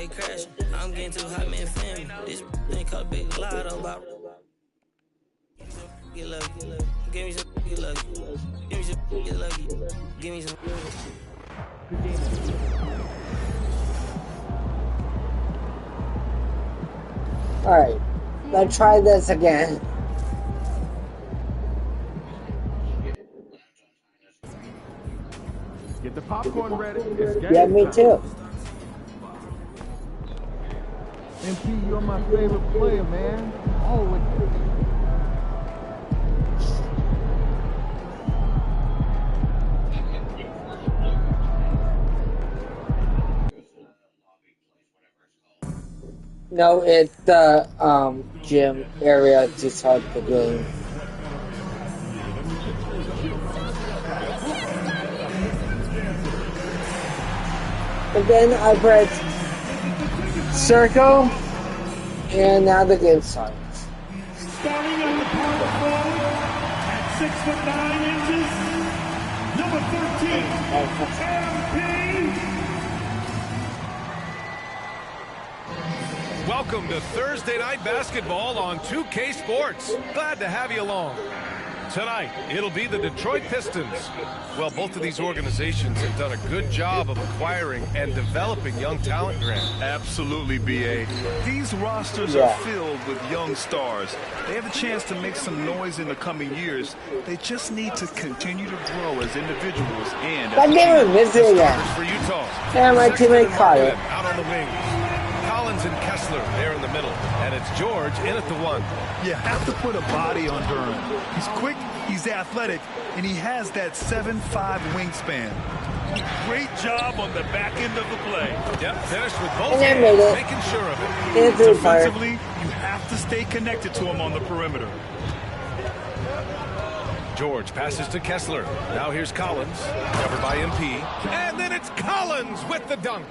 they crashing. I'm getting too hot, man, family. This thing called big lotto about. Get lucky. Give me some get lucky. Give me some get lucky. Give me some. Alright, let's try this again. Get the popcorn ready. It's game Yeah, me too. MP, you're my favorite player, man. Always. No, it's the gym area to start the game. And then I press circle, and now the game starts. Starting at the power forward at 6'9" number 13, MP. Welcome to Thursday Night Basketball on 2K Sports. Glad to have you along. Tonight, it'll be the Detroit Pistons. Well, both of these organizations have done a good job of acquiring and developing young talent, Grant. Absolutely, B.A. These rosters are filled with young stars. They have a chance to make some noise in the coming years. They just need to continue to grow as individuals and as teams. For Utah. Yeah, my teammate caught it. Out on the wings. Collins and Kessler there in the middle. And it's George in at the one. You have to put a body on Durham. He's quick, he's athletic, and he has that 7'5" wingspan. Great job on the back end of the play. Yep, finished with both hands, making sure of it. Defensively, you have to stay connected to him on the perimeter. George passes to Kessler. Now here's Collins, covered by MP. And then it's Collins with the dunk.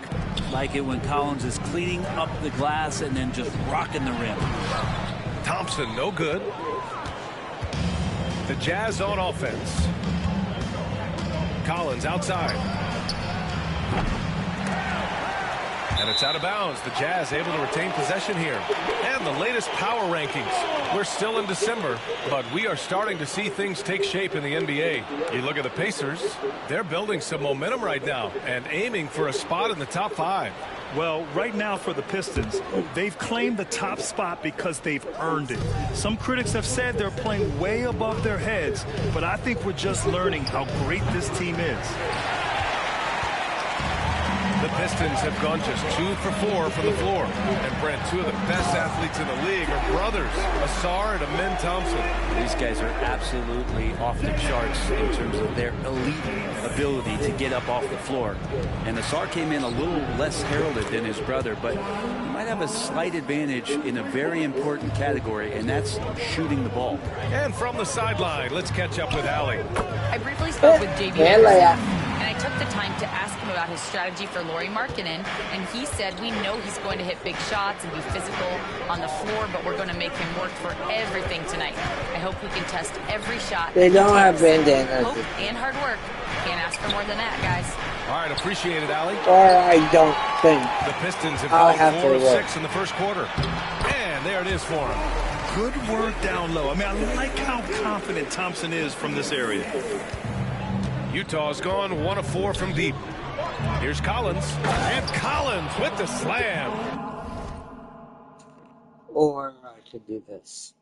Like it when Collins is cleaning up the glass and then just rocking the rim. Thompson, no good. The Jazz on offense. Collins outside. And it's out of bounds. The Jazz able to retain possession here. And the latest power rankings. We're still in December, but we are starting to see things take shape in the NBA. You look at the Pacers, they're building some momentum right now and aiming for a spot in the top 5. Well, right now for the Pistons, they've claimed the top spot because they've earned it. Some critics have said they're playing way above their heads, but I think we're just learning how great this team is. The Pistons have gone just 2 for 4 from the floor. And Brent, 2 of the best athletes in the league are brothers, Asar and Amin Thompson. These guys are absolutely off the charts in terms of their elite ability to get up off the floor. And Asar came in a little less heralded than his brother, but he might have a slight advantage in a very important category, and that's shooting the ball. And from the sideline, let's catch up with Allie. I briefly spoke with JB and I took the time to ask him about his strategy for Lauri Markkanen, and he said, we know he's going to hit big shots and be physical on the floor, but we're going to make him work for everything tonight. I hope he can test every shot. They don't have bandanas. Hope and hard work. Can't ask for more than that, guys. All right, appreciate it, Allie. Or I don't think. The Pistons have gone 4 of 6 in the first quarter. And there it is for him. Good work down low. I mean, I like how confident Thompson is from this area. Utah's gone 1 of 4 from deep. Here's Collins. And Collins with the slam. Or I could do this.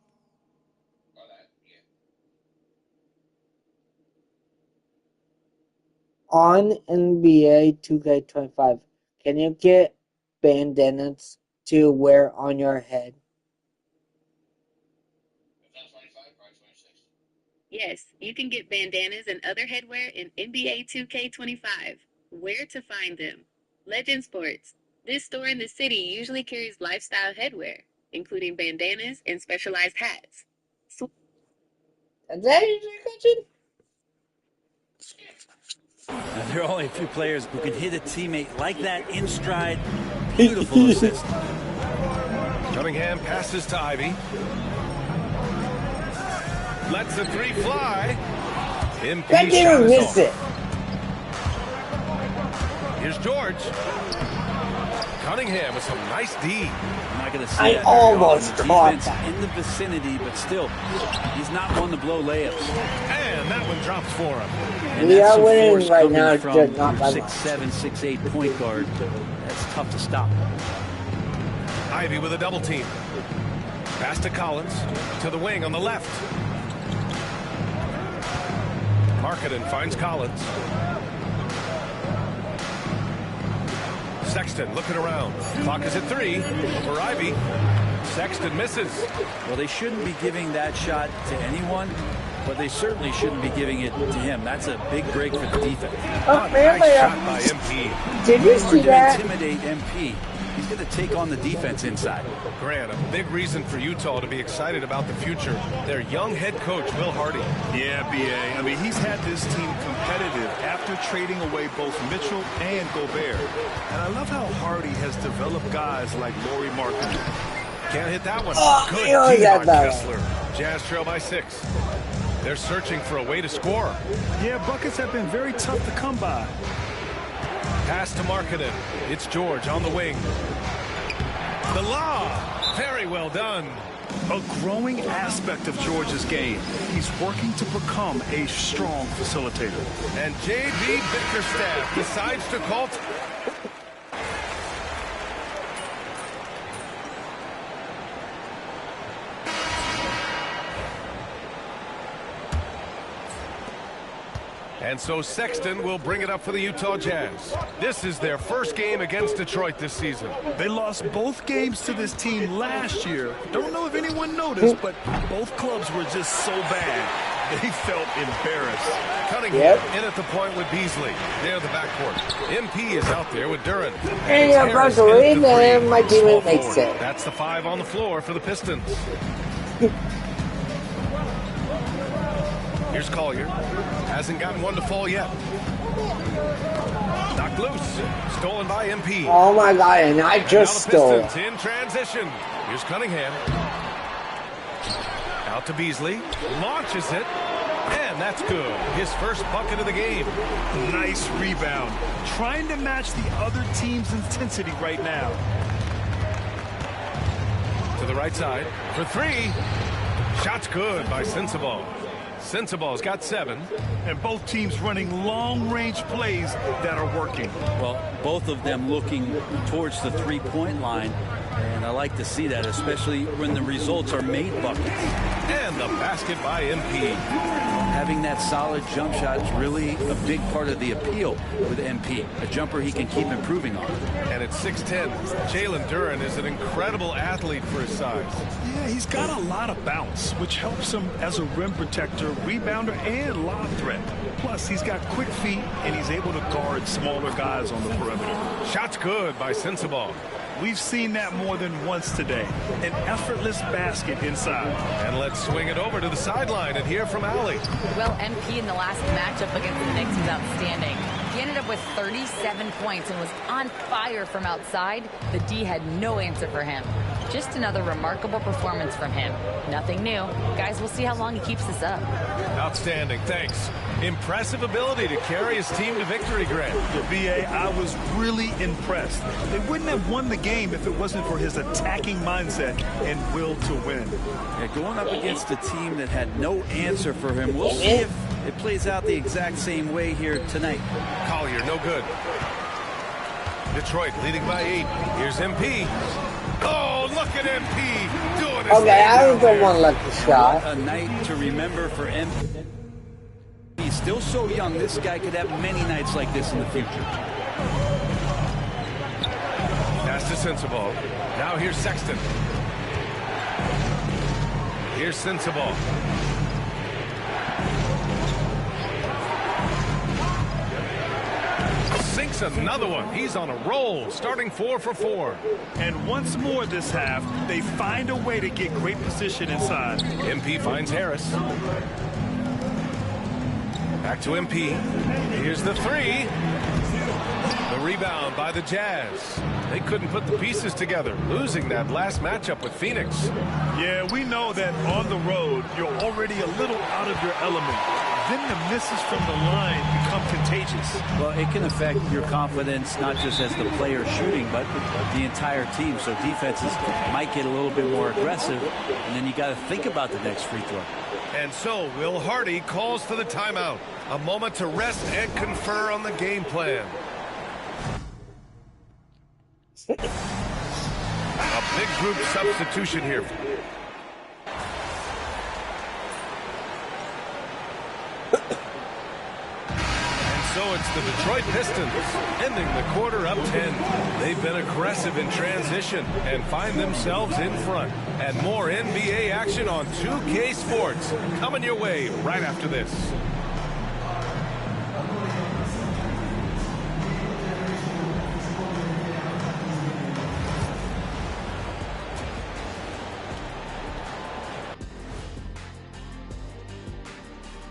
On NBA 2K25, can you get bandanas to wear on your head? Yes, you can get bandanas and other headwear in NBA 2K25. Where to find them? Legend Sports. This store in the city usually carries lifestyle headwear, including bandanas and specialized hats. Is that your question? Now, there are only a few players who can hit a teammate like that in stride. Beautiful assist. Cunningham passes to Ivy. Lets the 3 fly. MP didn't miss it. Here's George. Cunningham with some nice D. I'm not going to see I that very almost often. caught Defense that. in the vicinity, but still, he's not one to blow layups. And that one drops for him. And We that's are some winning force right coming now, from just not by your much. 6'7", 6'8" point guard. That's tough to stop. Ivy with a double team. Pass to Collins. To the wing on the left. Markkanen finds Collins. Sexton looking around. Clock is at 3 for Ivy. Sexton misses. Well, they shouldn't be giving that shot to anyone, but they certainly shouldn't be giving it to him. That's a big break for the defense. Oh, Nice man, shot by MP. did you Hard see to that? intimidate MP. He's going to take on the defense inside. Grant, a big reason for Utah to be excited about the future. Their young head coach, Will Hardy. Yeah, B.A. I mean, he's had this team competitive after trading away both Mitchell and Gobert. And I love how Hardy has developed guys like Lauri Markkanen. Can't hit that one. Oh, Good he always D had on that. Kessler. Jazz trail by 6. They're searching for a way to score. Yeah, buckets have been very tough to come by. Pass to Markkanen. It's George on the wing. The lob. Very well done. A growing aspect of George's game. He's working to become a strong facilitator. And J.B. Bickerstaff decides to call. And so Sexton will bring it up for the Utah Jazz. This is their first game against Detroit this season. They lost both games to this team last year. Don't know if anyone noticed, but both clubs were just so bad. They felt embarrassed. Cunningham in at the point with Beasley. They're the backcourt. MP is out there with Duran. And you're about to win, and my teammate makes it. That's the 5 on the floor for the Pistons. Here's Collier. Hasn't gotten one to fall yet. Knocked loose. Stolen by MP. Oh my god, and I just And now the stole. Pistons in transition. Here's Cunningham. Out to Beasley. Launches it. And that's good. His first bucket of the game. Nice rebound. Trying to match the other team's intensity right now. To the right side for 3. Shot's good by Sensabaugh. Sensabaugh's got 7. And both teams running long-range plays that are working. Well, both of them looking towards the three-point line. And I like to see that, especially when the results are made buckets. And the basket by MP. Having that solid jump shot is really a big part of the appeal with MP. A jumper he can keep improving on. And at 6'10", Jalen Duran is an incredible athlete for his size. Yeah, he's got a lot of bounce, which helps him as a rim protector, rebounder, and lob threat. Plus, he's got quick feet, and he's able to guard smaller guys on the perimeter. Shot's good by Sensabaugh. We've seen that more than once today. An effortless basket inside. And let's swing it over to the sideline and hear from Allie. Well, MP in the last matchup against the Knicks was outstanding. He ended up with 37 points and was on fire from outside. The D had no answer for him. Just another remarkable performance from him. Nothing new. Guys, we'll see how long he keeps this up. Outstanding, thanks. Impressive ability to carry his team to victory, Grant. The BA, I was really impressed. They wouldn't have won the game if it wasn't for his attacking mindset and will to win. Yeah, going up against a team that had no answer for him. We'll see if it plays out the exact same way here tonight. Collier, no good. Detroit leading by 8. Here's MP. Oh, look at MP doing his Okay, I thing don't down there. want lucky shot. A night to remember for MP. He's still so young. This guy could have many nights like this in the future. Pass to Sensabaugh. Now here's Sexton. Here's Sensabaugh. Sinks another one. He's on a roll, starting 4 for 4. And once more this half, they find a way to get great position inside. MP finds Harris. Back to MP. Here's the 3. The rebound by the Jazz. They couldn't put the pieces together, losing that last matchup with Phoenix. Yeah, we know that on the road, you're already a little out of your element. then the misses from the line become contagious. Well, it can affect your confidence, not just as the player shooting, but the entire team. So defenses might get a little bit more aggressive, and then you got to think about the next free throw. And so Will Hardy calls for the timeout. A moment to rest and confer on the game plan. A big group substitution here. So it's the Detroit Pistons ending the quarter up 10. They've been aggressive in transition and find themselves in front. And more NBA action on 2K Sports coming your way right after this.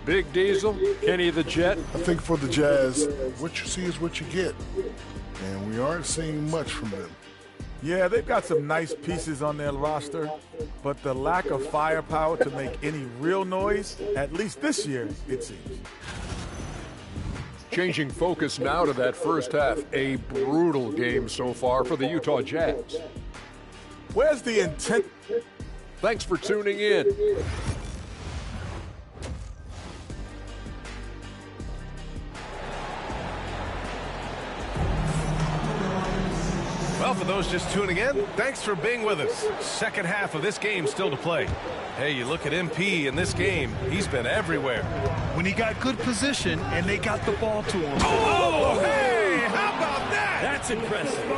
Big Diesel, Kenny the Jet. I think for the Jazz, what you see is what you get. And we aren't seeing much from them. Yeah, they've got some nice pieces on their roster, but the lack of firepower to make any real noise, at least this year, it seems. Changing focus now to that first half. A brutal game so far for the Utah Jazz. Where's the intent? Thanks for tuning in. Well, for those just tuning in, thanks for being with us. Second half of this game still to play. Hey, you look at MP in this game, he's been everywhere. When he got good position and they got the ball to him. Oh, hey, how about that? That's impressive.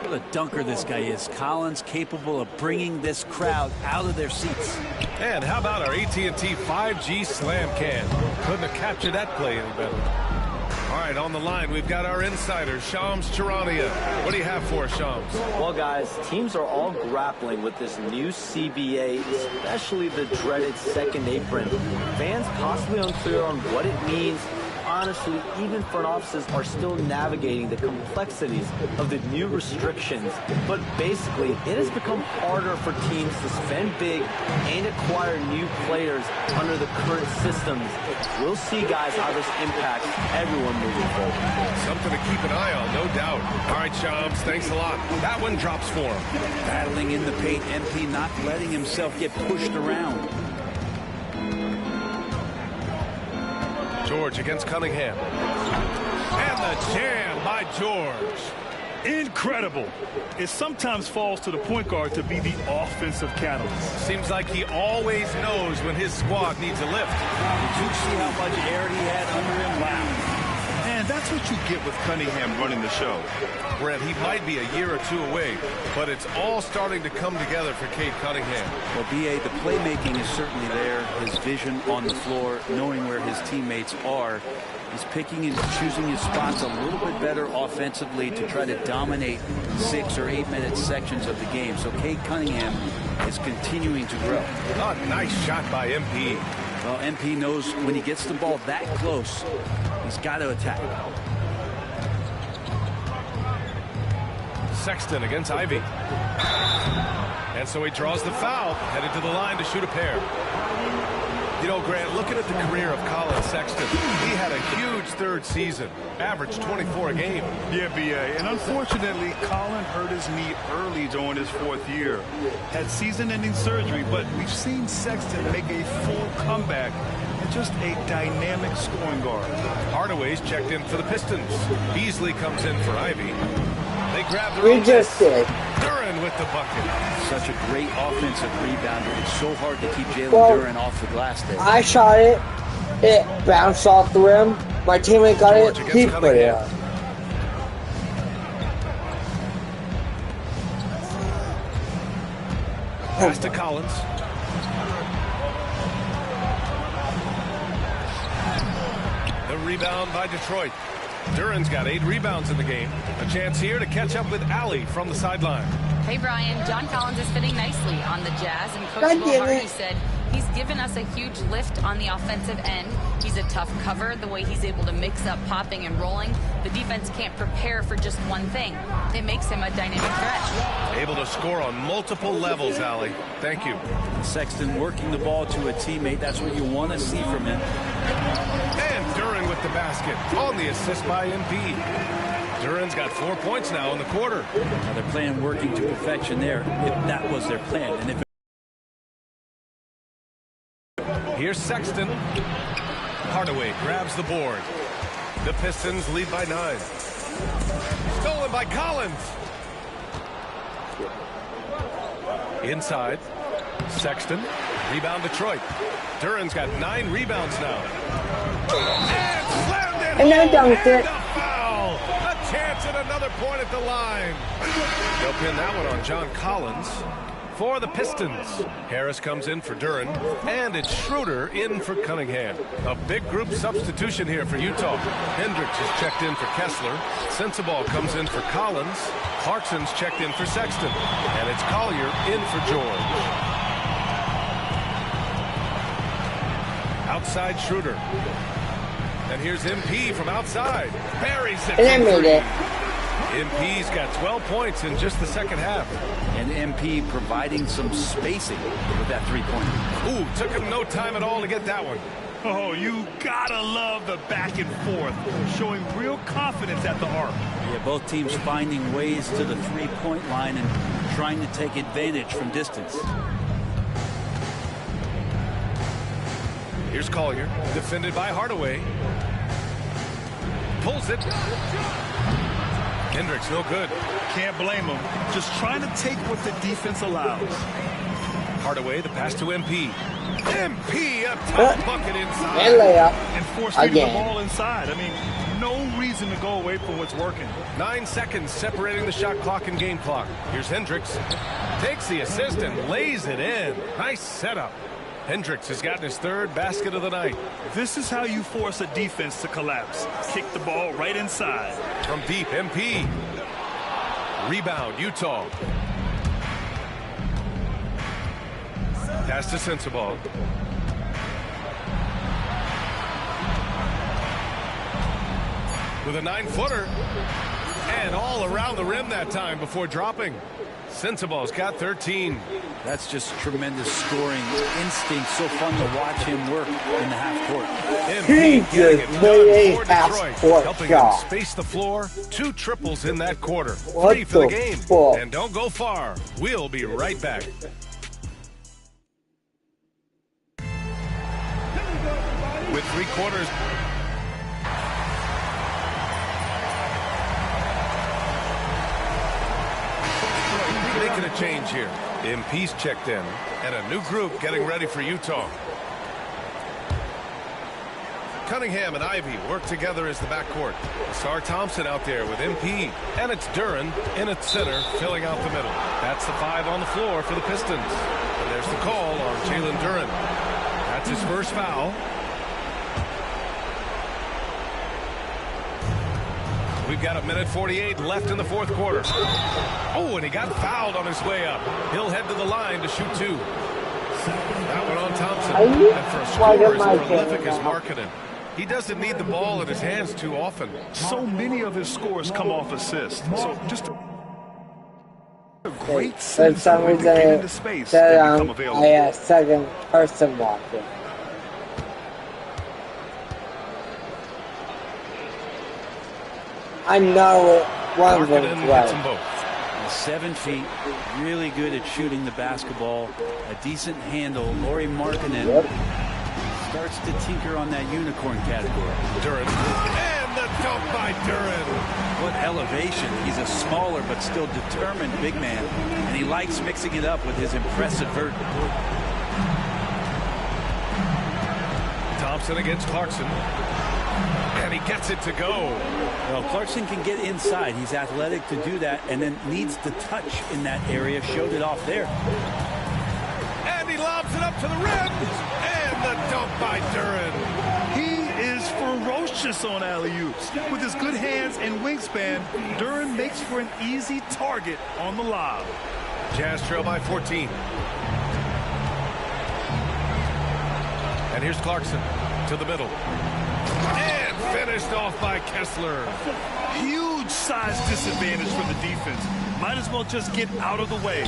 What a dunker this guy is. Collins capable of bringing this crowd out of their seats. And how about our AT&T 5G slam can? Couldn't have captured that play any better. All right, on the line, we've got our insider, Shams Charania. What do you have for us, Shams? Well, guys, teams are all grappling with this new CBA, especially the dreaded second apron. Fans possibly unclear on what it means. Honestly, even front offices are still navigating the complexities of the new restrictions. But basically, it has become harder for teams to spend big and acquire new players under the current systems. We'll see, guys, how this impacts everyone moving forward. Something to keep an eye on, no doubt. All right, Shams, thanks a lot. That one drops for him. Battling in the paint, MP not letting himself get pushed around. George against Cunningham. And the jam by George. Incredible. It sometimes falls to the point guard to be the offensive catalyst. Seems like he always knows when his squad needs a lift. Did you see how much air he had under him? Wow. And that's what you get with Cunningham running the show. Brent, he might be a year or two away, but it's all starting to come together for Cade Cunningham. Well, B.A., the playmaking is certainly there. His vision on the floor, knowing where his teammates are. He's picking and choosing his spots a little bit better offensively to try to dominate 6 or 8 minute sections of the game. So Cade Cunningham is continuing to grow. Oh, nice shot by MP. Well, MP knows when he gets the ball that close, he's got to attack. Sexton against Ivy. And so he draws the foul, headed to the line to shoot a pair. You know, Grant, looking at the career of Colin Sexton, he had a huge third season, averaged 24 a game. Yeah, B.A., and unfortunately, Colin hurt his knee early during his 4th year. Had season-ending surgery, but we've seen Sexton make a full comeback and just a dynamic scoring guard. Hardaway's checked in for the Pistons. Beasley comes in for Ivy. They grab the We just did. Duren with the bucket. Such a great offensive rebounder. It's so hard to keep Jalen Duren off the glass there. I shot it. It bounced off the rim. My teammate got George it. He against put it Cunningham. up. Pass to Collins. The rebound by Detroit. Duren's got 8 rebounds in the game. A chance here to catch up with Allie from the sideline. Hey, Brian, John Collins is fitting nicely on the Jazz, and Coach Will Hardy said he's given us a huge lift on the offensive end. He's a tough cover. The way he's able to mix up popping and rolling, the defense can't prepare for just one thing. It makes him a dynamic threat. Able to score on multiple levels, Allie. Thank you. Sexton working the ball to a teammate. That's what you want to see from him. And Duren with the basket on the assist by MP. Duren's got 4 points now in the quarter. Now they're playing working to perfection there, if that was their plan. And if here's Sexton. Hardaway grabs the board. The Pistons lead by 9. Stolen by Collins. Inside. Sexton. Rebound Detroit. Duren's got 9 rebounds now. And slammed it. And then dunked it. A foul. A chance at another point at the line. They'll pin that one on John Collins. For the Pistons, Harris comes in for Duren, and it's Schroeder in for Cunningham. A big group substitution here for Utah. Hendricks is checked in for Kessler. Sensabaugh comes in for Collins. Clarkson's checked in for Sexton. And it's Collier in for George. Outside Schroeder. And here's MP from outside. Buries it. And I made it. MP's got 12 points in just the second half. And MP providing some spacing with that three-pointer. Ooh, took him no time at all to get that one. Oh, you gotta love the back and forth, showing real confidence at the arc. Yeah, both teams finding ways to the three-point line and trying to take advantage from distance. Here's Collier, defended by Hardaway. Pulls it. Hendricks, no good. Can't blame him. Just trying to take what the defense allows. Hardaway, the pass to MP. MP up top, bucket inside. And layup. And force feeding the ball inside. I mean, no reason to go away from what's working. 9 seconds separating the shot clock and game clock. Here's Hendricks. Takes the assist and lays it in. Nice setup. Hendricks has gotten his 3rd basket of the night. This is how you force a defense to collapse. Kick the ball right inside. From deep, MP. Rebound, Utah. Pass to Sensabaugh. With a 9-footer. And all around the rim that time before dropping. Sensabaugh's got 13. That's just tremendous scoring instinct. So fun to watch him work in the half court. He just made a half court helping shot. him space the floor. 2 triples in that quarter. What 3 for the game. fuck? And don't go far. We'll be right back. With 3 quarters. Making a change here. MP's checked in, and a new group getting ready for Utah. Cunningham and Ivy work together as the backcourt. Star Thompson out there with MP, and it's Duren in at center, filling out the middle. That's the 5 on the floor for the Pistons. And there's the call on Jalen Duren. That's his first foul. We've got 1:48 left in the 4th quarter. Oh, and he got fouled on his way up. He'll head to the line to shoot 2. That one on Thompson. And for a scorer as prolific as Markkanen, he doesn't need the ball in his hands too often. So many of his scores come off assists. So just a great sense of when to get into space and become available. I had second person walking. I know it. One of them hits them both. 7 feet, really good at shooting the basketball. A decent handle. Lauri Markkanen starts to tinker on that unicorn category. Duren. And the dunk by Duren. What elevation. He's a smaller but still determined big man. And he likes mixing it up with his impressive vert. Thompson against Clarkson. And he gets it to go. Well, Clarkson can get inside. He's athletic to do that, and then needs the touch in that area. Showed it off there. And he lobs it up to the rim. And the dunk by Duren. He is ferocious on alley-oops. With his good hands and wingspan, Duren makes for an easy target on the lob. Jazz trail by 14. And here's Clarkson. To the middle. And finished off by Kessler. Huge size disadvantage for the defense. Might as well just get out of the way.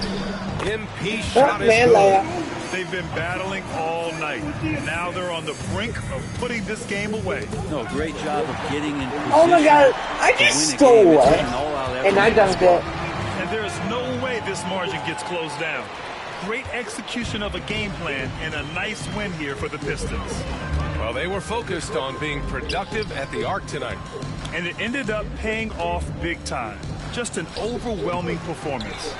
MP shot is good. They've been battling all night. Now they're on the brink of putting this game away. No, great job of getting in position. Oh my God, I just stole it. And I dunked it. And there's no way this margin gets closed down. Great execution of a game plan and a nice win here for the Pistons. Well, they were focused on being productive at the arc tonight. And it ended up paying off big time. Just an overwhelming performance.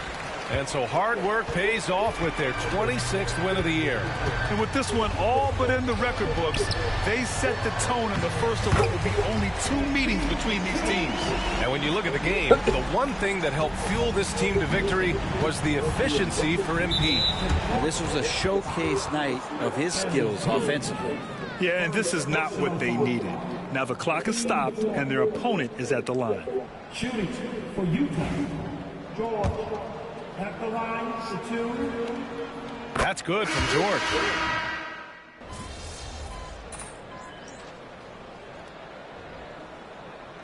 And so hard work pays off with their 26th win of the year. And with this one all but in the record books, they set the tone in the first of what will be only 2 meetings between these teams. And when you look at the game, the one thing that helped fuel this team to victory was the efficiency for MP. Well, this was a showcase night of his skills offensively. Yeah, and this is not what they needed. Now the clock is stopped, and their opponent is at the line. Shooting for Utah, George. At the line for 2. That's good from George.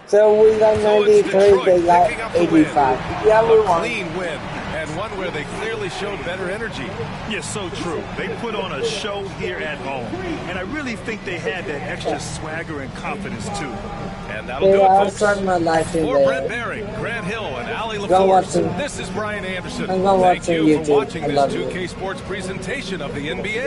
So we got 93, they got 85. Yeah, we won. Clean win, and one where they clearly showed better energy. Yes, so true. They put on a show here at home, and I really think they had that extra swagger and confidence too. And that'll do it, folks. My life For Brent Barry, Grant Hill, and Ali LaForce, this is Brian Anderson. Thank you for watching this 2K Sports presentation of the NBA.